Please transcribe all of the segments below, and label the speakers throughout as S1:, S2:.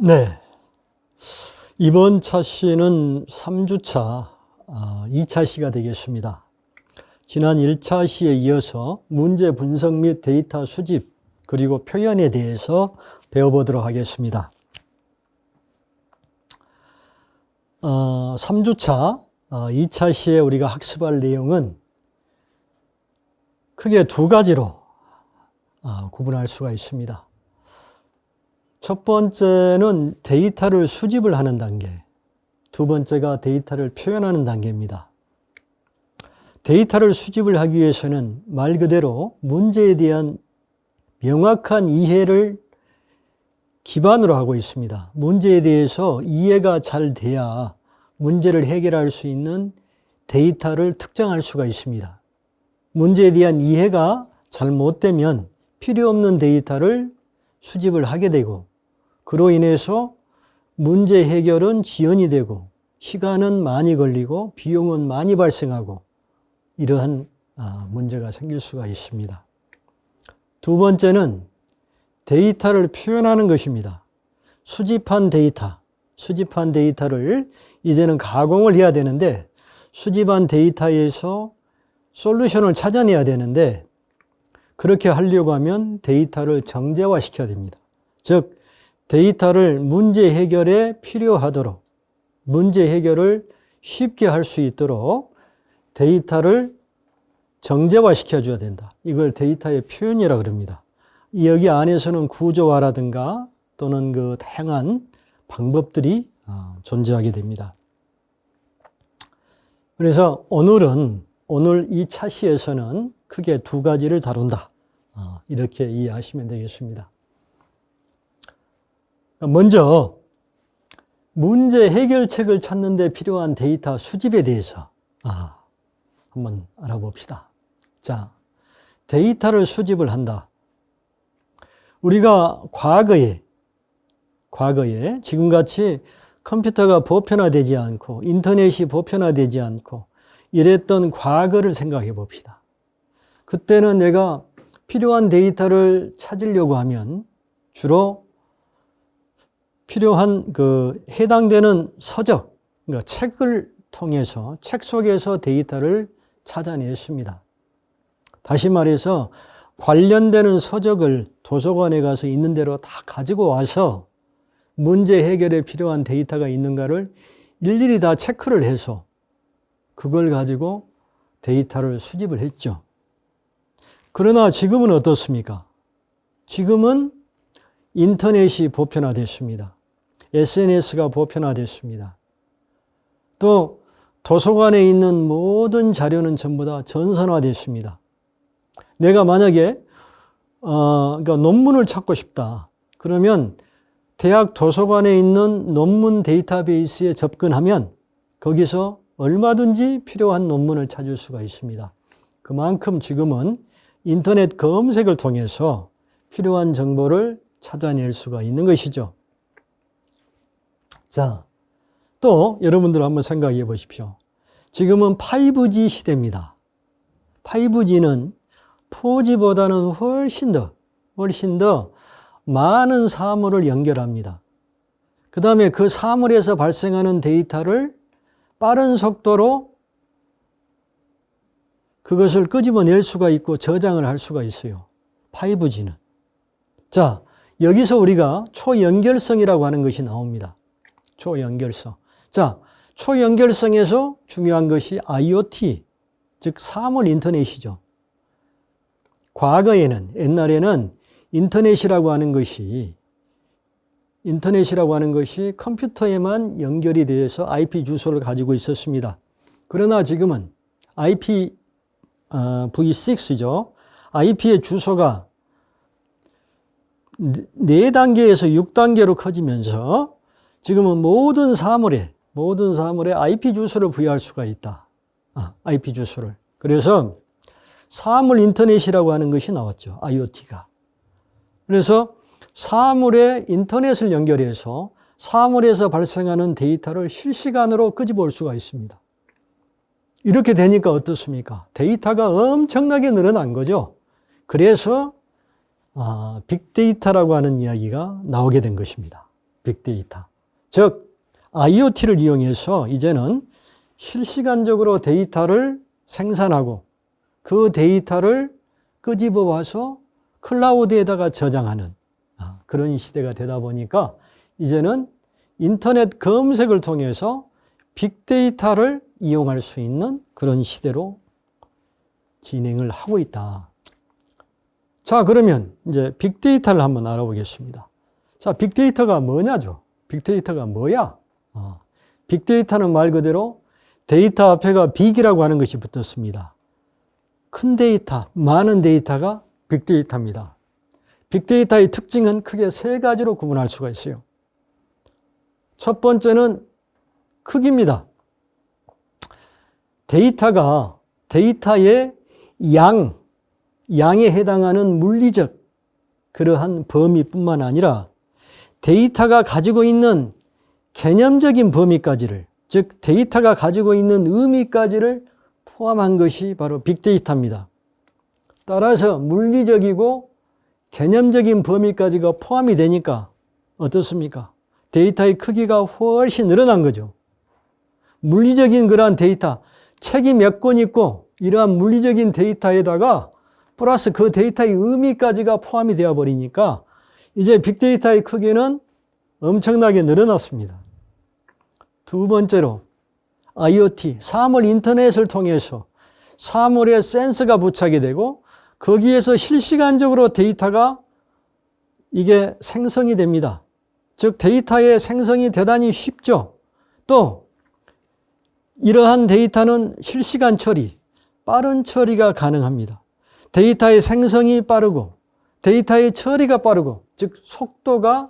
S1: 네. 이번 차시는 3주차 2차 시가 되겠습니다. 지난 1차 시에 이어서 문제 분석 및 데이터 수집 그리고 표현에 대해서 배워보도록 하겠습니다. 3주차 2차 시에 우리가 학습할 내용은 크게 두 가지로 구분할 수가 있습니다. 첫 번째는 데이터를 수집을 하는 단계, 두 번째가 데이터를 표현하는 단계입니다. 데이터를 수집을 하기 위해서는 말 그대로 문제에 대한 명확한 이해를 기반으로 하고 있습니다. 문제에 대해서 이해가 잘 돼야 문제를 해결할 수 있는 데이터를 특정할 수가 있습니다. 문제에 대한 이해가 잘못되면 필요 없는 데이터를 수집을 하게 되고, 그로 인해서 문제 해결은 지연이 되고 시간은 많이 걸리고 비용은 많이 발생하고 이러한 문제가 생길 수가 있습니다. 두 번째는 데이터를 표현하는 것입니다. 수집한 데이터를 이제는 가공을 해야 되는데, 수집한 데이터에서 솔루션을 찾아내야 되는데, 그렇게 하려고 하면 데이터를 정제화시켜야 됩니다. 즉 데이터를 문제 해결에 필요하도록, 문제 해결을 쉽게 할 수 있도록 데이터를 정제화시켜 줘야 된다. 이걸 데이터의 표현이라고 합니다. 여기 안에서는 구조화라든가 또는 그 다양한 방법들이 존재하게 됩니다. 그래서 오늘 이 차시에서는 크게 두 가지를 다룬다. 이렇게 이해하시면 되겠습니다. 먼저 문제 해결책을 찾는 데 필요한 데이터 수집에 대해서 한번 알아봅시다. 자, 데이터를 수집을 한다. 우리가 과거에 지금같이 컴퓨터가 보편화되지 않고 인터넷이 보편화되지 않고 이랬던 과거를 생각해 봅시다. 그때는 내가 필요한 데이터를 찾으려고 하면 주로 필요한 해당되는 서적, 그러니까 책을 통해서 책 속에서 데이터를 찾아냈습니다. 다시 말해서 관련되는 서적을 도서관에 가서 있는 대로 다 가지고 와서 문제 해결에 필요한 데이터가 있는가를 일일이 다 체크를 해서 그걸 가지고 데이터를 수집을 했죠. 그러나 지금은 어떻습니까? 지금은 인터넷이 보편화됐습니다. SNS가 보편화됐습니다. 또 도서관에 있는 모든 자료는 전부 다 전산화됐습니다. 내가 만약에 그러니까 논문을 찾고 싶다. 그러면 대학 도서관에 있는 논문 데이터베이스에 접근하면 거기서 얼마든지 필요한 논문을 찾을 수가 있습니다. 그만큼 지금은 인터넷 검색을 통해서 필요한 정보를 찾아낼 수가 있는 것이죠. 자, 또 여러분들 한번 생각해 보십시오. 지금은 5G 시대입니다. 5G는 4G보다는 훨씬 더 많은 사물을 연결합니다. 그 다음에 그 사물에서 발생하는 데이터를 빠른 속도로 그것을 끄집어낼 수가 있고 저장을 할 수가 있어요. 5G는. 자, 여기서 우리가 초연결성이라고 하는 것이 나옵니다. 초연결성. 자, 초연결성에서 중요한 것이 IoT, 즉 사물 인터넷이죠. 옛날에는 인터넷이라고 하는 것이 컴퓨터에만 연결이 되어서 IP 주소를 가지고 있었습니다. 그러나 지금은 IPv6죠. IP의 주소가 4단계에서 6단계로 커지면서 지금은 모든 사물에 IP 주소를 부여할 수가 있다. IP 주소를. 그래서 사물 인터넷이라고 하는 것이 나왔죠. IoT가. 그래서 사물에 인터넷을 연결해서 사물에서 발생하는 데이터를 실시간으로 끄집어올 수가 있습니다. 이렇게 되니까 어떻습니까? 데이터가 엄청나게 늘어난 거죠. 그래서 빅데이터라고 하는 이야기가 나오게 된 것입니다. 빅데이터. 즉 IoT를 이용해서 이제는 실시간적으로 데이터를 생산하고 그 데이터를 끄집어 와서 클라우드에다가 저장하는 그런 시대가 되다 보니까 이제는 인터넷 검색을 통해서 빅데이터를 이용할 수 있는 그런 시대로 진행을 하고 있다. 자, 그러면 이제 빅데이터를 한번 알아보겠습니다. 자, 빅데이터가 뭐냐죠? 빅데이터가 뭐야? 빅데이터는 말 그대로 데이터 앞에가 빅이라고 하는 것이 붙었습니다. 큰 데이터, 많은 데이터가 빅데이터입니다. 빅데이터의 특징은 크게 세 가지로 구분할 수가 있어요. 첫 번째는 크기입니다. 데이터가 데이터의 양에 해당하는 물리적 그러한 범위뿐만 아니라 데이터가 가지고 있는 개념적인 범위까지를, 즉 데이터가 가지고 있는 의미까지를 포함한 것이 바로 빅데이터입니다. 따라서 물리적이고 개념적인 범위까지가 포함이 되니까 어떻습니까? 데이터의 크기가 훨씬 늘어난 거죠. 물리적인 그러한 데이터, 책이 몇 권 있고 이러한 물리적인 데이터에다가 플러스 그 데이터의 의미까지가 포함이 되어 버리니까 이제 빅데이터의 크기는 엄청나게 늘어났습니다. 두 번째로 IoT, 사물 인터넷을 통해서 사물에 센서가 부착이 되고 거기에서 실시간적으로 데이터가 이게 생성이 됩니다. 즉 데이터의 생성이 대단히 쉽죠. 또 이러한 데이터는 실시간 처리, 빠른 처리가 가능합니다. 데이터의 생성이 빠르고 데이터의 처리가 빠르고 즉 속도가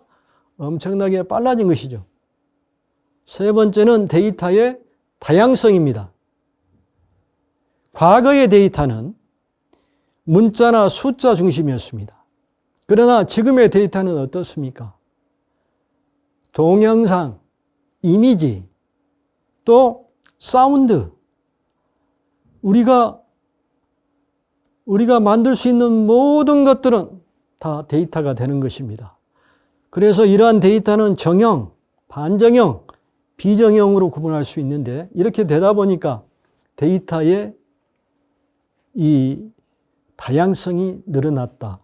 S1: 엄청나게 빨라진 것이죠. 세 번째는 데이터의 다양성입니다. 과거의 데이터는 문자나 숫자 중심이었습니다. 그러나 지금의 데이터는 어떻습니까? 동영상, 이미지, 또 사운드, 우리가 만들 수 있는 모든 것들은 다 데이터가 되는 것입니다. 그래서 이러한 데이터는 정형, 반정형, 비정형으로 구분할 수 있는데 이렇게 되다 보니까 데이터의 이 다양성이 늘어났다.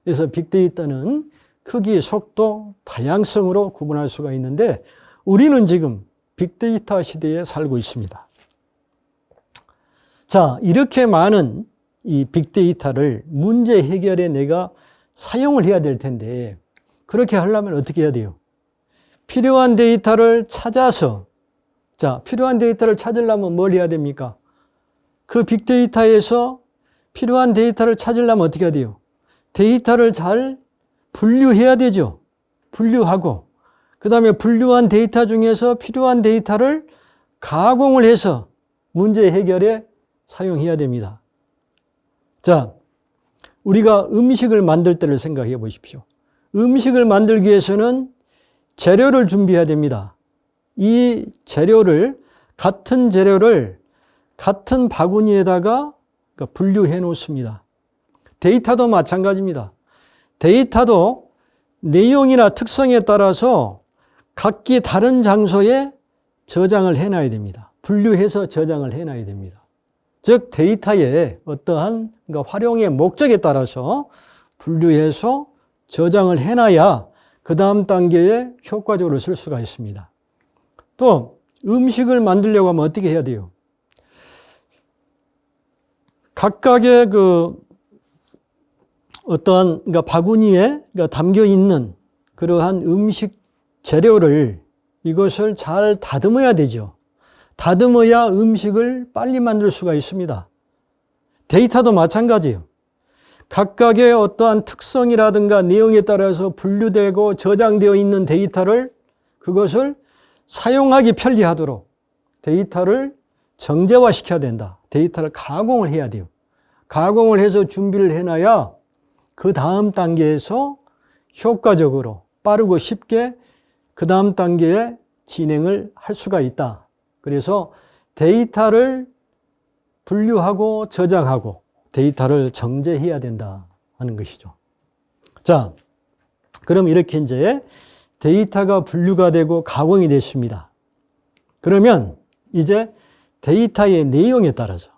S1: 그래서 빅데이터는 크기, 속도, 다양성으로 구분할 수가 있는데 우리는 지금 빅데이터 시대에 살고 있습니다. 자, 이렇게 많은 이 빅데이터를 문제 해결에 내가 사용을 해야 될 텐데 그렇게 하려면 어떻게 해야 돼요? 필요한 데이터를 찾아서, 자, 필요한 데이터를 찾으려면 뭘 해야 됩니까? 그 빅데이터에서 필요한 데이터를 찾으려면 어떻게 해야 돼요? 데이터를 잘 분류해야 되죠. 분류하고 그 다음에 분류한 데이터 중에서 필요한 데이터를 가공을 해서 문제 해결에 사용해야 됩니다. 자, 우리가 음식을 만들 때를 생각해 보십시오. 음식을 만들기 위해서는 재료를 준비해야 됩니다. 이 재료를, 같은 재료를 같은 바구니에다가 분류해 놓습니다. 데이터도 마찬가지입니다. 데이터도 내용이나 특성에 따라서 각기 다른 장소에 저장을 해놔야 됩니다. 분류해서 저장을 해놔야 됩니다. 즉 데이터의 어떠한 활용의 목적에 따라서 분류해서 저장을 해놔야 그 다음 단계에 효과적으로 쓸 수가 있습니다. 또 음식을 만들려고 하면 어떻게 해야 돼요? 각각의 어떠한 바구니에 담겨 있는 그러한 음식 재료를 이것을 잘 다듬어야 되죠. 다듬어야 음식을 빨리 만들 수가 있습니다. 데이터도 마찬가지예요. 각각의 어떠한 특성이라든가 내용에 따라서 분류되고 저장되어 있는 데이터를 그것을 사용하기 편리하도록 데이터를 정제화시켜야 된다. 데이터를 가공을 해야 돼요. 가공을 해서 준비를 해놔야 그 다음 단계에서 효과적으로 빠르고 쉽게 그 다음 단계에 진행을 할 수가 있다. 그래서 데이터를 분류하고 저장하고 데이터를 정제해야 된다 하는 것이죠. 자, 그럼 이렇게 이제 데이터가 분류가 되고 가공이 됐습니다. 그러면 이제 데이터의 내용에 따라서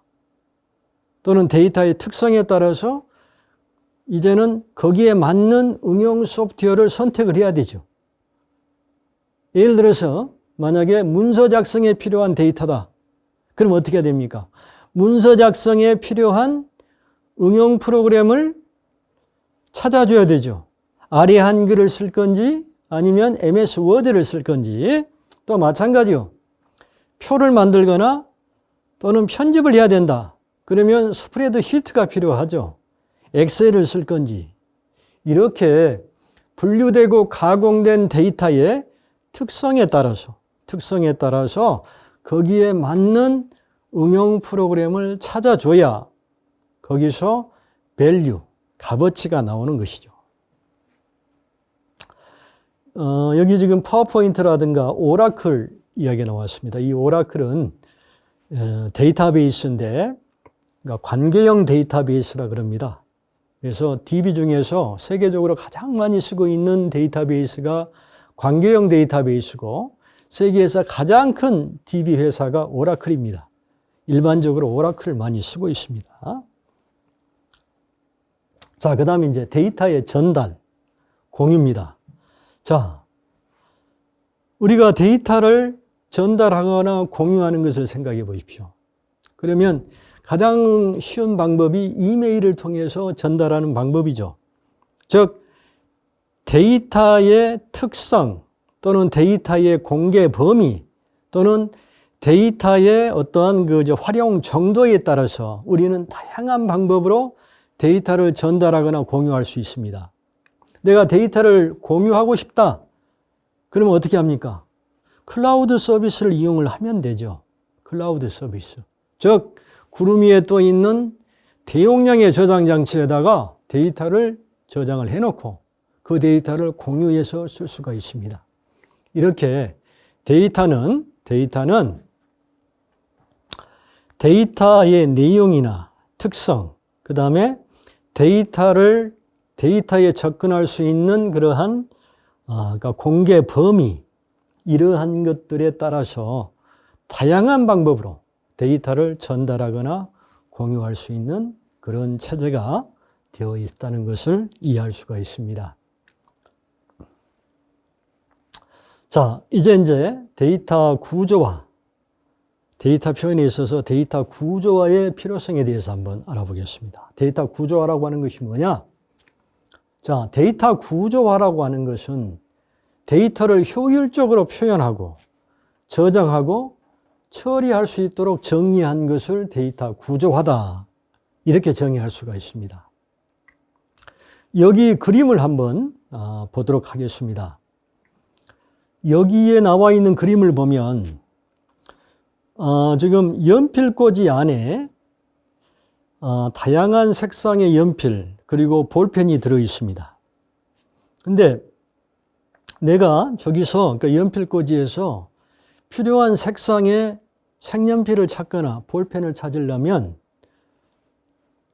S1: 또는 데이터의 특성에 따라서 이제는 거기에 맞는 응용 소프트웨어를 선택을 해야 되죠. 예를 들어서 만약에 문서 작성에 필요한 데이터다. 그럼 어떻게 해야 됩니까? 문서 작성에 필요한 응용 프로그램을 찾아줘야 되죠. 아래 한글을 쓸 건지 아니면 MS 워드를 쓸 건지 또 마찬가지요. 표를 만들거나 또는 편집을 해야 된다. 그러면 스프레드 시트가 필요하죠. 엑셀을 쓸 건지. 이렇게 분류되고 가공된 데이터의 특성에 따라서 거기에 맞는 응용 프로그램을 찾아줘야 거기서 밸류, 값어치가 나오는 것이죠. 여기 지금 파워포인트라든가 오라클 이야기가 나왔습니다. 이 오라클은 데이터베이스인데 그러니까 관계형 데이터베이스라 그럽니다. 그래서 DB 중에서 세계적으로 가장 많이 쓰고 있는 데이터베이스가 관계형 데이터베이스고 세계에서 가장 큰 DB 회사가 오라클입니다. 일반적으로 오라클을 많이 쓰고 있습니다. 자, 그 다음에 이제 데이터의 전달, 공유입니다. 자, 우리가 데이터를 전달하거나 공유하는 것을 생각해 보십시오. 그러면 가장 쉬운 방법이 이메일을 통해서 전달하는 방법이죠. 즉, 데이터의 특성 또는 데이터의 공개 범위 또는 데이터의 어떠한 활용 정도에 따라서 우리는 다양한 방법으로 데이터를 전달하거나 공유할 수 있습니다. 내가 데이터를 공유하고 싶다. 그러면 어떻게 합니까? 클라우드 서비스를 이용을 하면 되죠. 클라우드 서비스. 즉, 구름 위에 떠 있는 대용량의 저장 장치에다가 데이터를 저장을 해놓고 그 데이터를 공유해서 쓸 수가 있습니다. 이렇게 데이터는 데이터의 내용이나 특성, 그 다음에 데이터에 접근할 수 있는 그러한 그러니까 공개 범위, 이러한 것들에 따라서 다양한 방법으로 데이터를 전달하거나 공유할 수 있는 그런 체제가 되어 있다는 것을 이해할 수가 있습니다. 자, 이제 데이터 구조화, 데이터 표현에 있어서 데이터 구조화의 필요성에 대해서 한번 알아보겠습니다. 데이터 구조화라고 하는 것이 뭐냐? 자, 데이터 구조화라고 하는 것은 데이터를 효율적으로 표현하고 저장하고 처리할 수 있도록 정리한 것을 데이터 구조화다. 이렇게 정의할 수가 있습니다. 여기 그림을 한번 보도록 하겠습니다. 여기에 나와 있는 그림을 보면 지금 연필꽂이 안에 다양한 색상의 연필 그리고 볼펜이 들어 있습니다. 근데 내가 저기서 그러니까 연필꽂이에서 필요한 색상의 색연필을 찾거나 볼펜을 찾으려면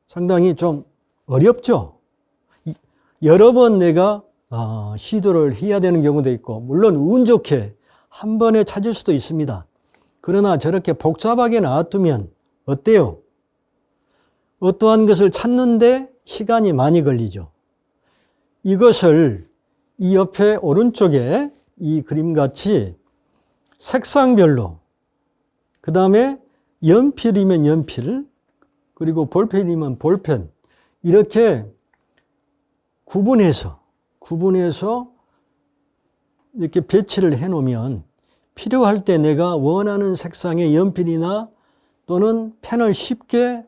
S1: 상당히 좀 어렵죠. 여러 번 내가 시도를 해야 되는 경우도 있고 물론 운 좋게 한 번에 찾을 수도 있습니다. 그러나 저렇게 복잡하게 놔두면 어때요? 어떠한 것을 찾는데 시간이 많이 걸리죠. 이것을 이 옆에 오른쪽에 이 그림같이 색상별로 그 다음에 연필이면 연필 그리고 볼펜이면 볼펜 이렇게 구분해서 이렇게 배치를 해 놓으면 필요할 때 내가 원하는 색상의 연필이나 또는 펜을 쉽게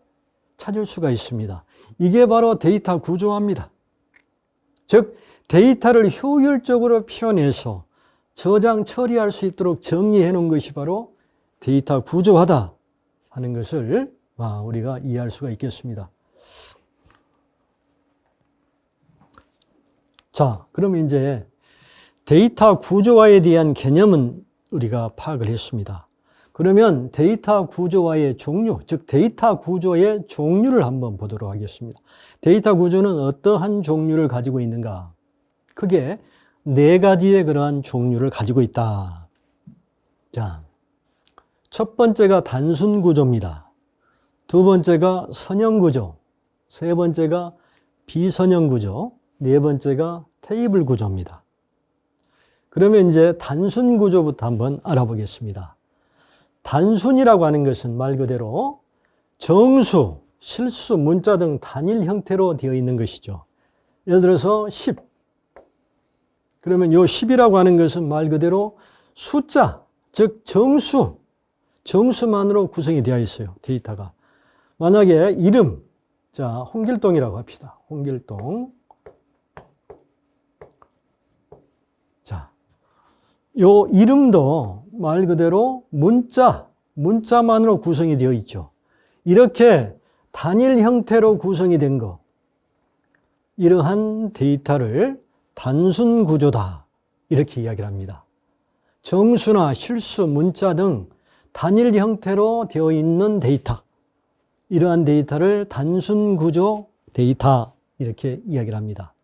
S1: 찾을 수가 있습니다. 이게 바로 데이터 구조화입니다. 즉 데이터를 효율적으로 표현해서 저장 처리할 수 있도록 정리해 놓은 것이 바로 데이터 구조화다 하는 것을 우리가 이해할 수가 있겠습니다. 자, 그럼 이제 데이터 구조화에 대한 개념은 우리가 파악을 했습니다. 그러면 데이터 구조화의 종류, 즉 데이터 구조의 종류를 한번 보도록 하겠습니다. 데이터 구조는 어떠한 종류를 가지고 있는가? 크게 네 가지의 그러한 종류를 가지고 있다. 자, 첫 번째가 단순 구조입니다. 두 번째가 선형 구조, 세 번째가 비선형 구조, 네 번째가 테이블 구조입니다. 그러면 이제 단순 구조부터 한번 알아보겠습니다. 단순이라고 하는 것은 말 그대로 정수, 실수, 문자 등 단일 형태로 되어 있는 것이죠. 예를 들어서 10. 그러면 이 10이라고 하는 것은 말 그대로 숫자, 즉 정수만으로 구성이 되어 있어요. 데이터가. 만약에 이름, 자, 홍길동이라고 합시다. 홍길동. 자, 요 이름도 말 그대로 문자만으로 구성이 되어 있죠. 이렇게 단일 형태로 구성이 된 거, 이러한 데이터를 단순 구조다, 이렇게 이야기를 합니다. 정수나 실수, 문자 등 단일 형태로 되어 있는 데이터, 이러한 데이터를 단순 구조 데이터, 이렇게 이야기를 합니다.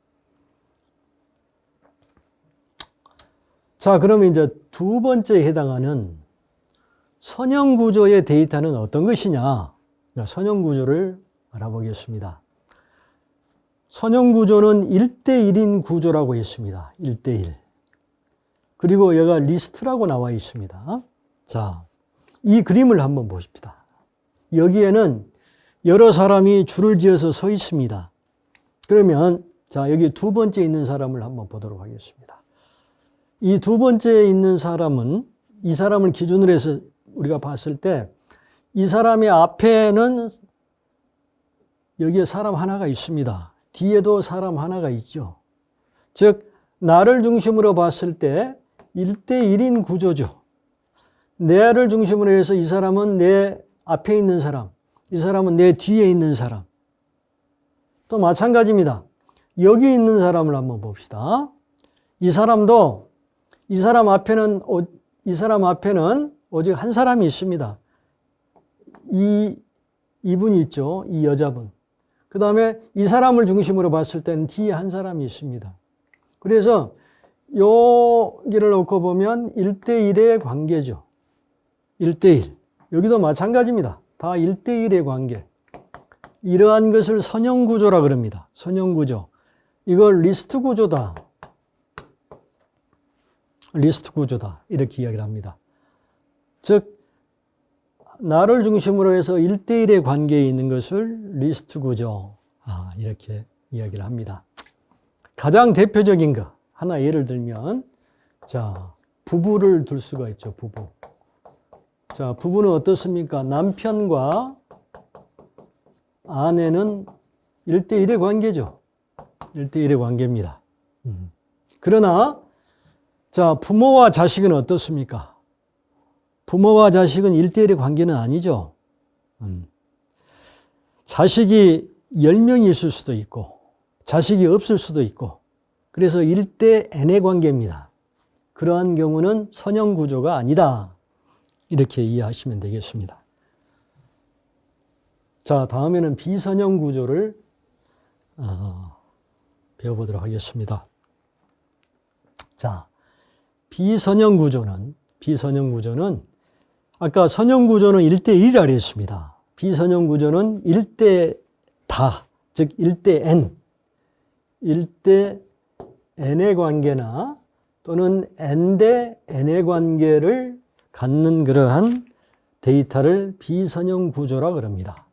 S1: 자, 그러면 이제 두 번째에 해당하는 선형 구조의 데이터는 어떤 것이냐? 선형 구조를 알아보겠습니다. 선형 구조는 1대1인 구조라고 했습니다. 1대1. 그리고 여기가 리스트라고 나와 있습니다. 자, 이 그림을 한번 보십시다. 여기에는 여러 사람이 줄을 지어서 서 있습니다. 그러면 자, 여기 두 번째 있는 사람을 한번 보도록 하겠습니다. 이 두 번째에 있는 사람은, 이 사람을 기준으로 해서 우리가 봤을 때 이 사람의 앞에는 여기에 사람 하나가 있습니다. 뒤에도 사람 하나가 있죠. 즉 나를 중심으로 봤을 때 1대1인 구조죠. 내를 중심으로 해서 이 사람은 내 앞에 있는 사람, 이 사람은 내 뒤에 있는 사람. 또 마찬가지입니다. 여기 있는 사람을 한번 봅시다. 이 사람 앞에는 오직 한 사람이 있습니다. 이분이 있죠. 이 여자분. 그 다음에 이 사람을 중심으로 봤을 때는 뒤에 한 사람이 있습니다. 그래서 여기를 놓고 보면 1대1의 관계죠. 1대1. 여기도 마찬가지입니다. 다 1대1의 관계. 이러한 것을 선형 구조라 그럽니다. 선형 구조. 이걸 리스트 구조다. 리스트 구조다. 이렇게 이야기를 합니다. 즉, 나를 중심으로 해서 1대1의 관계에 있는 것을 리스트 구조. 이렇게 이야기를 합니다. 가장 대표적인 거, 하나 예를 들면, 자, 부부를 둘 수가 있죠, 부부. 자, 부부는 어떻습니까? 남편과 아내는 1대1의 관계죠. 1대1의 관계입니다. 그러나, 자, 부모와 자식은 어떻습니까? 부모와 자식은 1대1의 관계는 아니죠. 자식이 10명이 있을 수도 있고, 자식이 없을 수도 있고, 그래서 1대 N의 관계입니다. 그러한 경우는 선형 구조가 아니다. 이렇게 이해하시면 되겠습니다. 자, 다음에는 비선형 구조를 배워보도록 하겠습니다. 자, 비선형 구조는 아까 선형 구조는 1대1이라 했습니다. 비선형 구조는 1대 다, 즉 1대 N, 1대 N의 관계나 또는 N 대 N의 관계를 갖는 그러한 데이터를 비선형 구조라 그럽니다.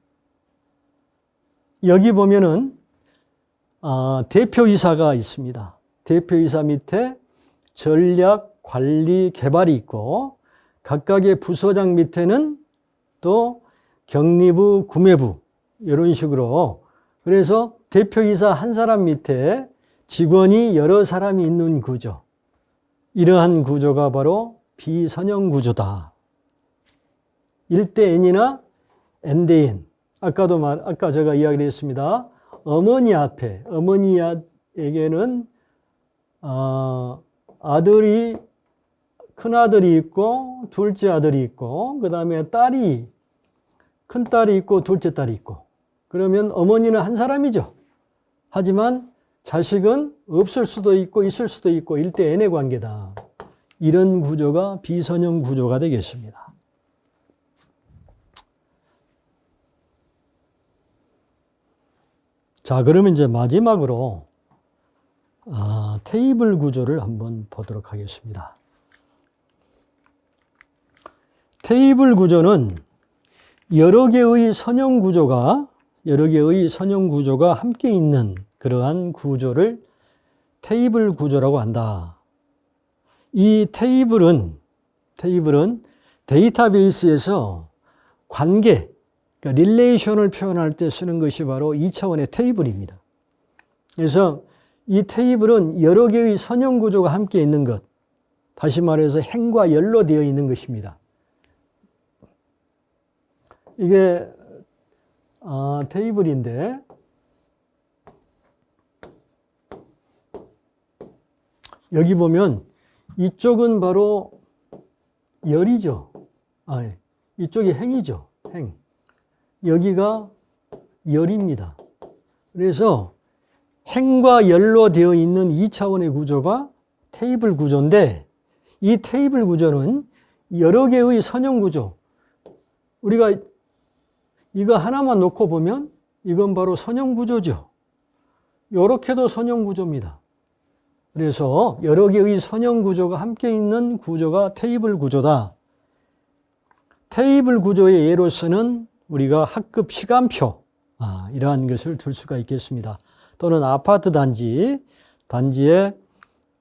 S1: 여기 보면은 대표이사가 있습니다. 대표이사 밑에 전략, 관리, 개발이 있고 각각의 부서장 밑에는 또 경리부, 구매부 이런 식으로, 그래서 대표이사 한 사람 밑에 직원이 여러 사람이 있는 구조, 이러한 구조가 바로 비선형 구조다. 1대 N이나 N 대 N. 아까 제가 이야기를 했습니다. 어머니에게는 큰아들이 있고 둘째 아들이 있고 그 다음에 큰딸이 있고 둘째 딸이 있고, 그러면 어머니는 한 사람이죠. 하지만 자식은 없을 수도 있고 있을 수도 있고 1대 n의 관계다. 이런 구조가 비선형 구조가 되겠습니다. 자, 그러면 이제 마지막으로 테이블 구조를 한번 보도록 하겠습니다. 테이블 구조는 여러 개의 선형 구조가 함께 있는 그러한 구조를 테이블 구조라고 한다. 이 테이블은 데이터베이스에서 관계, 그러니까 릴레이션을 표현할 때 쓰는 것이 바로 2차원의 테이블입니다. 그래서 이 테이블은 여러 개의 선형 구조가 함께 있는 것, 다시 말해서 행과 열로 되어 있는 것입니다. 이게 테이블인데 여기 보면 이쪽은 바로 열이죠. 이쪽이 행이죠. 행. 여기가 열입니다. 그래서 행과 열로 되어 있는 2차원의 구조가 테이블 구조인데 이 테이블 구조는 여러 개의 선형 구조. 우리가 이거 하나만 놓고 보면 이건 바로 선형 구조죠. 이렇게도 선형 구조입니다. 그래서 여러 개의 선형 구조가 함께 있는 구조가 테이블 구조다. 테이블 구조의 예로서는 우리가 학급 시간표 이러한 것을 들 수가 있겠습니다. 또는 아파트 단지의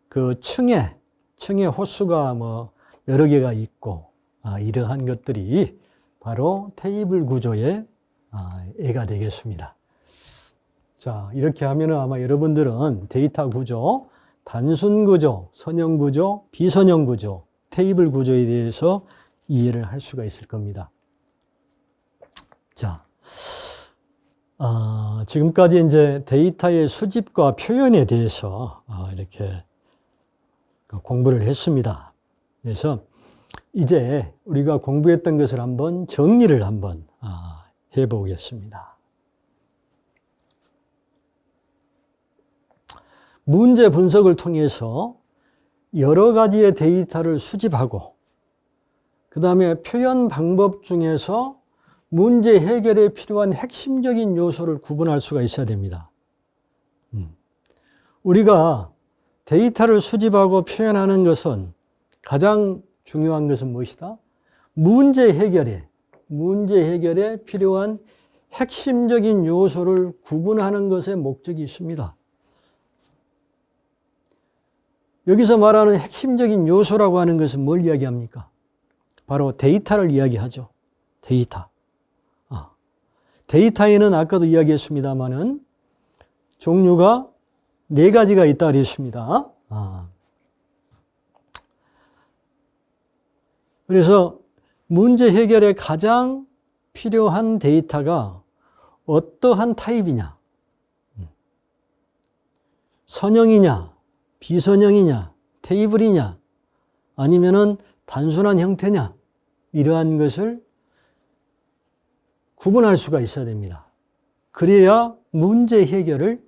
S1: 그 층에 호수가 뭐 여러 개가 있고 이러한 것들이 바로 테이블 구조의 예가 되겠습니다. 자, 이렇게 하면 아마 여러분들은 데이터 구조, 단순 구조, 선형 구조, 비선형 구조, 테이블 구조에 대해서 이해를 할 수가 있을 겁니다. 자, 지금까지 이제 데이터의 수집과 표현에 대해서 이렇게 공부를 했습니다. 그래서 이제 우리가 공부했던 것을 한번 정리를 한번 해보겠습니다. 문제 분석을 통해서 여러 가지의 데이터를 수집하고 그 다음에 표현 방법 중에서 문제 해결에 필요한 핵심적인 요소를 구분할 수가 있어야 됩니다. 우리가 데이터를 수집하고 표현하는 것은 가장 중요한 것은 무엇이다? 문제 해결에 필요한 핵심적인 요소를 구분하는 것에 목적이 있습니다. 여기서 말하는 핵심적인 요소라고 하는 것은 뭘 이야기합니까? 바로 데이터를 이야기하죠. 데이터에는 아까도 이야기했습니다마는 종류가 4가지가 있다 그랬습니다. 그래서 문제 해결에 가장 필요한 데이터가 어떠한 타입이냐? 선형이냐? 비선형이냐? 테이블이냐? 아니면은 단순한 형태냐? 이러한 것을 구분할 수가 있어야 됩니다. 그래야 문제 해결을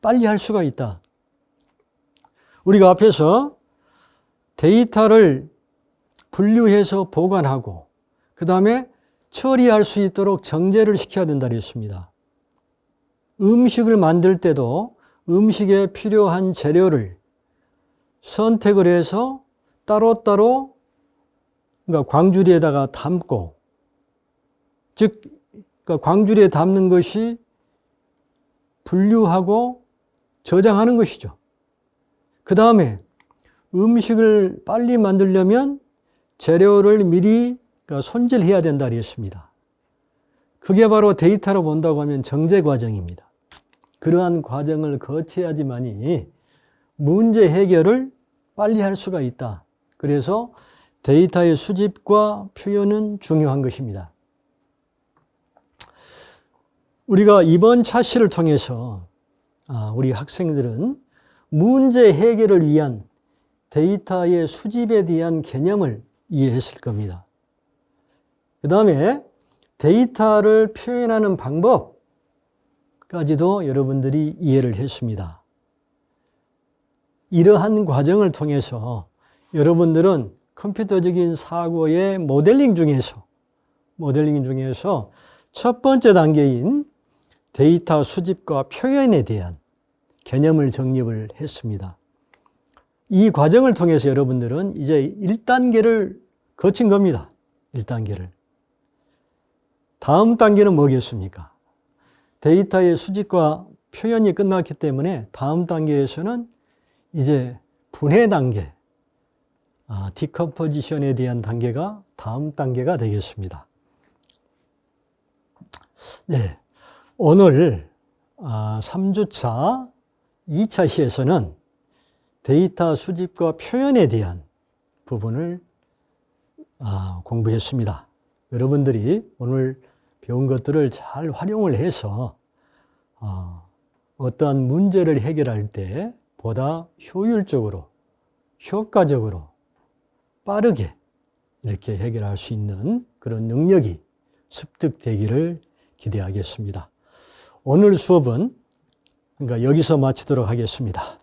S1: 빨리 할 수가 있다. 우리가 앞에서 데이터를 분류해서 보관하고 그 다음에 처리할 수 있도록 정제를 시켜야 된다 그랬습니다. 음식을 만들 때도 음식에 필요한 재료를 선택을 해서 따로따로 그러니까 광주리에다가 담고 즉 그러니까 광주리에 담는 것이 분류하고 저장하는 것이죠. 그 다음에 음식을 빨리 만들려면 재료를 미리 손질해야 된다 그랬습니다. 그게 바로 데이터로 본다고 하면 정제 과정입니다. 그러한 과정을 거쳐야지만이 문제 해결을 빨리 할 수가 있다. 그래서 데이터의 수집과 표현은 중요한 것입니다. 우리가 이번 차시를 통해서 우리 학생들은 문제 해결을 위한 데이터의 수집에 대한 개념을 이해했을 겁니다. 그 다음에 데이터를 표현하는 방법까지도 여러분들이 이해를 했습니다. 이러한 과정을 통해서 여러분들은 컴퓨터적인 사고의 모델링 중에서 첫 번째 단계인 데이터 수집과 표현에 대한 개념을 정립을 했습니다. 이 과정을 통해서 여러분들은 이제 1단계를 거친 겁니다. 1단계를. 다음 단계는 뭐겠습니까? 데이터의 수집과 표현이 끝났기 때문에 다음 단계에서는 이제 분해 단계, 디컴포지션에 대한 단계가 다음 단계가 되겠습니다. 네, 오늘 3주차 2차 시에서는 데이터 수집과 표현에 대한 부분을 공부했습니다. 여러분들이 오늘 배운 것들을 잘 활용을 해서 어떠한 문제를 해결할 때 보다 효율적으로, 효과적으로, 빠르게 이렇게 해결할 수 있는 그런 능력이 습득되기를 기대하겠습니다. 오늘 수업은 그러니까 여기서 마치도록 하겠습니다.